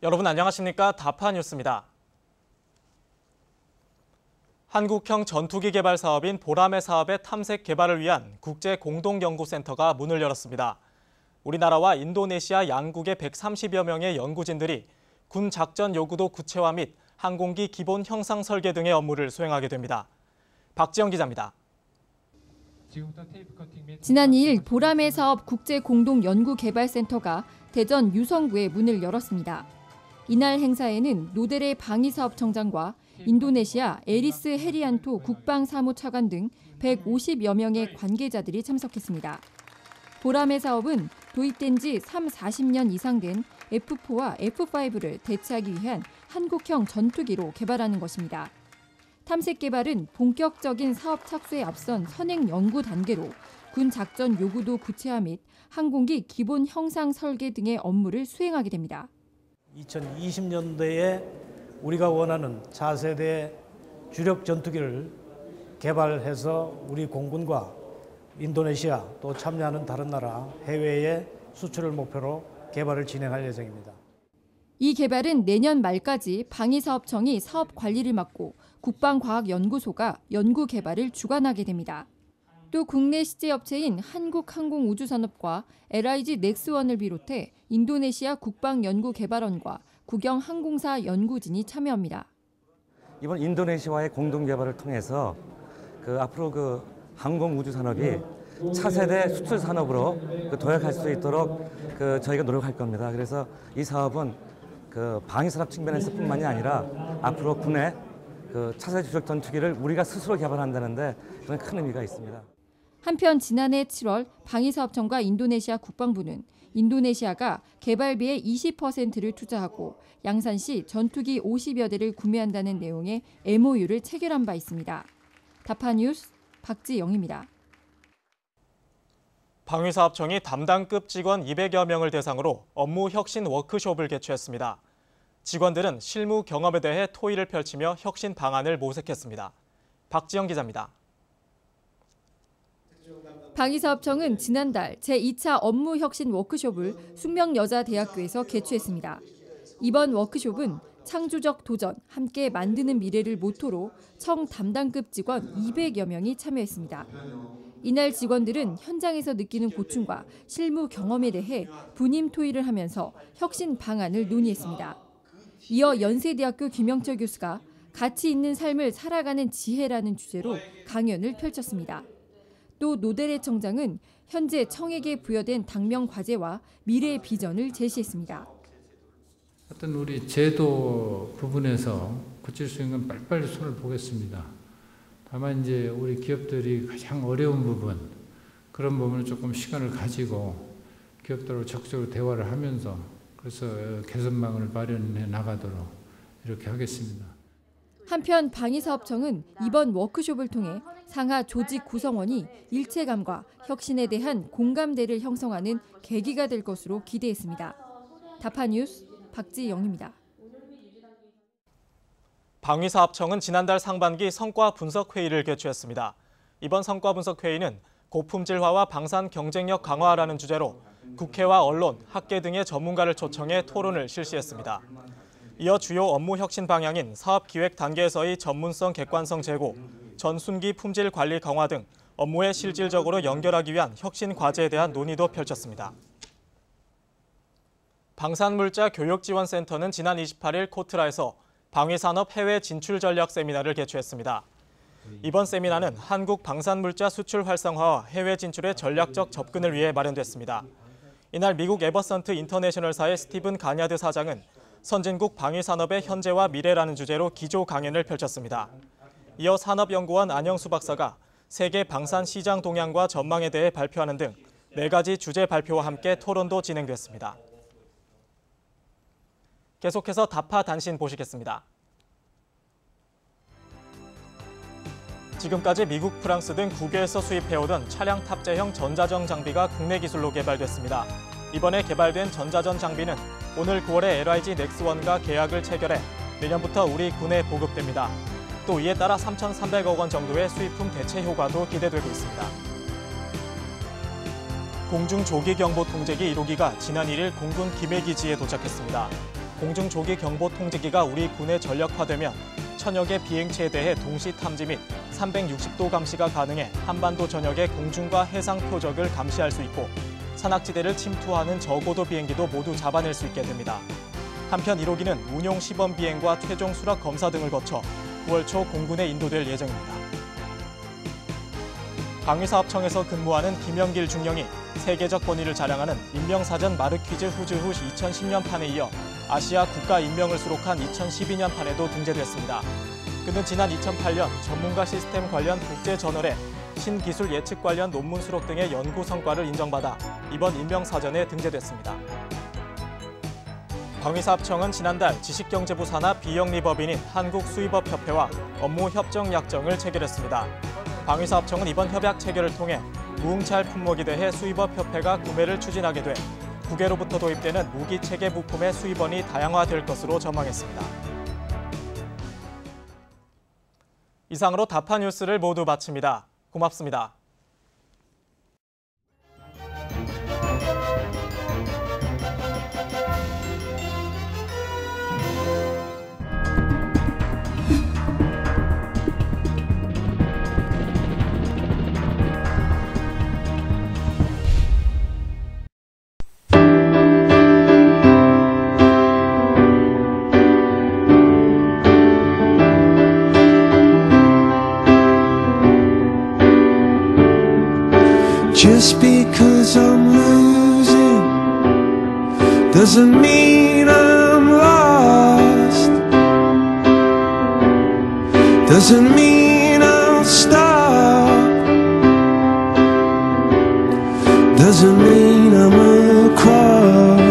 여러분 안녕하십니까? 다파 뉴스입니다. 한국형 전투기 개발 사업인 보라매 사업의 탐색 개발을 위한 국제 공동연구센터가 문을 열었습니다. 우리나라와 인도네시아 양국의 130여 명의 연구진들이 군 작전 요구도 구체화 및 항공기 기본 형상 설계 등의 업무를 수행하게 됩니다. 박지영 기자입니다. 지난 2일 보라매 사업 국제 공동연구개발센터가 대전 유성구에 문을 열었습니다. 이날 행사에는 노데레 방위사업청장과 인도네시아 에리스 헤리안토 국방사무차관 등 150여 명의 관계자들이 참석했습니다. 보라매 사업은 도입된 지 40년 이상 된 F4와 F5를 대체하기 위한 한국형 전투기로 개발하는 것입니다. 탐색 개발은 본격적인 사업 착수에 앞선 선행 연구 단계로 군 작전 요구도 구체화 및 항공기 기본 형상 설계 등의 업무를 수행하게 됩니다. 2020년도에 우리가 원하는 차세대 주력 전투기를 개발해서 우리 공군과 인도네시아 또 참여하는 다른 나라 해외에 수출을 목표로 개발을 진행할 예정입니다. 이 개발은 내년 말까지 방위사업청이 사업 관리를 맡고 국방과학연구소가 연구 개발을 주관하게 됩니다. 또 국내 시제업체인 한국항공우주산업과 LIG 넥스원을 비롯해 인도네시아 국방연구개발원과 국영항공사 연구진이 참여합니다. 이번 인도네시아와의 공동개발을 통해서 앞으로 항공우주산업이 차세대 수출 산업으로 도약할 수 있도록 저희가 노력할 겁니다. 그래서 이 사업은 방위산업 측면에서뿐만이 아니라 앞으로 군의 차세대 주력 전투기를 우리가 스스로 개발한다는데 그런 큰 의미가 있습니다. 한편 지난해 7월 방위사업청과 인도네시아 국방부는 인도네시아가 개발비의 20%를 투자하고 양산시 전투기 50여 대를 구매한다는 내용의 MOU를 체결한 바 있습니다. 다파 뉴스 박지영입니다. 방위사업청이 담당급 직원 200여 명을 대상으로 업무 혁신 워크숍을 개최했습니다. 직원들은 실무 경험에 대해 토의를 펼치며 혁신 방안을 모색했습니다. 박지영 기자입니다. 방위사업청은 지난달 제2차 업무 혁신 워크숍을 숙명여자대학교에서 개최했습니다. 이번 워크숍은 창조적 도전, 함께 만드는 미래를 모토로 청 담당급 직원 200여 명이 참여했습니다. 이날 직원들은 현장에서 느끼는 고충과 실무 경험에 대해 분임 토의를 하면서 혁신 방안을 논의했습니다. 이어 연세대학교 김영철 교수가 가치 있는 삶을 살아가는 지혜라는 주제로 강연을 펼쳤습니다. 또 노데레 청장은 현재 청에게 부여된 당명 과제와 미래의 비전을 제시했습니다. 어떤 우리 제도 부분에서 고칠 수 있는 건 빨리빨리 손을 보겠습니다. 다만 이제 우리 기업들이 가장 어려운 부분, 그런 부분을 조금 시간을 가지고 기업들하고 적극적으로 대화를 하면서 그래서 개선방을 마련해 나가도록 이렇게 하겠습니다. 한편 방위사업청은 이번 워크숍을 통해 상하 조직 구성원이 일체감과 혁신에 대한 공감대를 형성하는 계기가 될 것으로 기대했습니다. 다파 뉴스 박지영입니다. 방위사업청은 지난달 상반기 성과 분석 회의를 개최했습니다. 이번 성과 분석 회의는 고품질화와 방산 경쟁력 강화라는 주제로 국회와 언론, 학계 등의 전문가를 초청해 토론을 실시했습니다. 이어 주요 업무 혁신 방향인 사업 기획 단계에서의 전문성 객관성 제고, 전순기 품질 관리 강화 등 업무에 실질적으로 연결하기 위한 혁신 과제에 대한 논의도 펼쳤습니다. 방산물자 교육지원센터는 지난 28일 코트라에서 방위산업 해외 진출 전략 세미나를 개최했습니다. 이번 세미나는 한국 방산물자 수출 활성화와 해외 진출의 전략적 접근을 위해 마련됐습니다. 이날 미국 에버선트 인터내셔널사의 스티븐 가냐드 사장은 선진국 방위산업의 현재와 미래라는 주제로 기조 강연을 펼쳤습니다. 이어 산업연구원 안영수 박사가 세계 방산 시장 동향과 전망에 대해 발표하는 등 4가지 주제 발표와 함께 토론도 진행됐습니다. 계속해서 다파 단신 보시겠습니다. 지금까지 미국, 프랑스 등 국외에서 수입해오던 차량 탑재형 전자전 장비가 국내 기술로 개발됐습니다. 이번에 개발된 전자전 장비는 오늘 9월에 LIG 넥스원과 계약을 체결해 내년부터 우리 군에 보급됩니다. 또 이에 따라 3,300억 원 정도의 수입품 대체 효과도 기대되고 있습니다. 공중조기경보 통제기 1호기가 지난 1일 공군 김해기지에 도착했습니다. 공중조기경보통지기가 우리 군에 전력화되면 천여 개 비행체에 대해 동시 탐지 및 360도 감시가 가능해 한반도 전역의 공중과 해상 표적을 감시할 수 있고 산악지대를 침투하는 저고도 비행기도 모두 잡아낼 수 있게 됩니다. 한편 1호기는 운용 시범 비행과 최종 수락 검사 등을 거쳐 9월 초 공군에 인도될 예정입니다. 방위사업청에서 근무하는 김영길 중령이 세계적 권위를 자랑하는 인명사전 마르퀴즈 후즈후 2010년 판에 이어 아시아 국가 인명을 수록한 2012년 판에도 등재됐습니다. 그는 지난 2008년 전문가 시스템 관련 국제저널에 신기술 예측 관련 논문 수록 등의 연구 성과를 인정받아 이번 인명사전에 등재됐습니다. 방위사업청은 지난달 지식경제부 산하 비영리법인인 한국수의법협회와 업무협정약정을 체결했습니다. 방위사업청은 이번 협약 체결을 통해 무응찰 품목에 대해 수의법협회가 구매를 추진하게 돼 국외로부터 도입되는 무기체계 부품의 수입원이 다양화될 것으로 전망했습니다. 이상으로 다파 뉴스를 모두 마칩니다. 고맙습니다. Just because I'm losing doesn't mean I'm lost. Doesn't mean I'll stop. Doesn't mean I'm across.